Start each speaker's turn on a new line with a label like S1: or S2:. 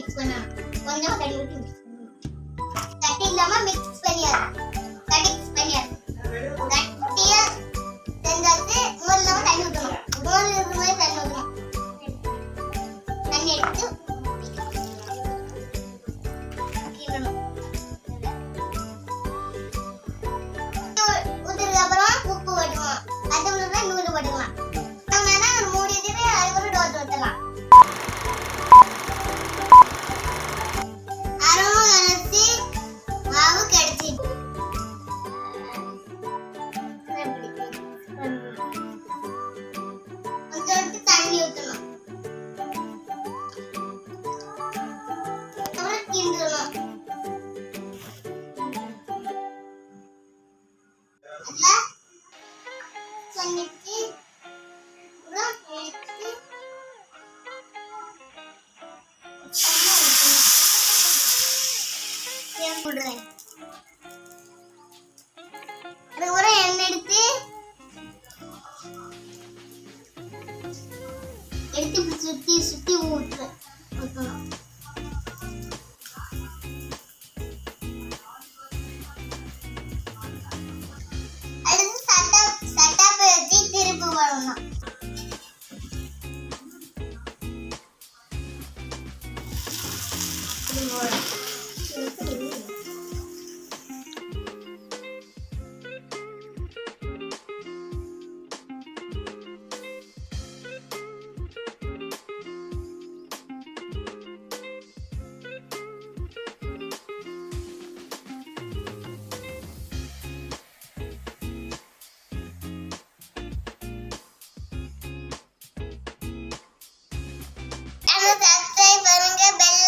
S1: Mix பண்ணணும். கொஞ்சம் தண்ணி ஊத்தி மிக்ஸ் பண்ணணும். தண்ணி இல்லாம மிக்ஸ் பண்ணியாரு. மிக்ஸ் பண்ணியாரு. கட்டியா செஞ்சாச்சு. மோர் இல்லாம தண்ணி ஊத்தணும். மோர் இருக்கிற மாதிரி தண்ணி ஊத்தணும். தண்ணி எடுத்து ஊத்திடணும். ஊத்துறதுக்கு அப்புறம் உப்பு போட்டுக்கலாம். அது உள்ளதான் நூறு போட்டுக்கலாம். நம்ம வேணா ஒரு மூடி வச்சுட்டு அதுக்கப்புறம் டோஸ்ட் ஊத்தலாம். அரைமும் கரைச்சி மாவு கிடைச்சி கொஞ்சோண்டு தண்ணி ஊற்றணும். அப்புறம் கிண்டணும். அதெல்லாம் பண்ணிட்டு அப்புறம் எடுத்து போடுறேன். அதுக்கப்புறம் எண்ணெய் எடுத்து சுத்தி சுத்தி ஊற்றணும். அடுத்து சட்டாப்பை வச்சு திருப்பி போடணும். சப்ஸ்கிரைப் பண்ணுங்க, பெல்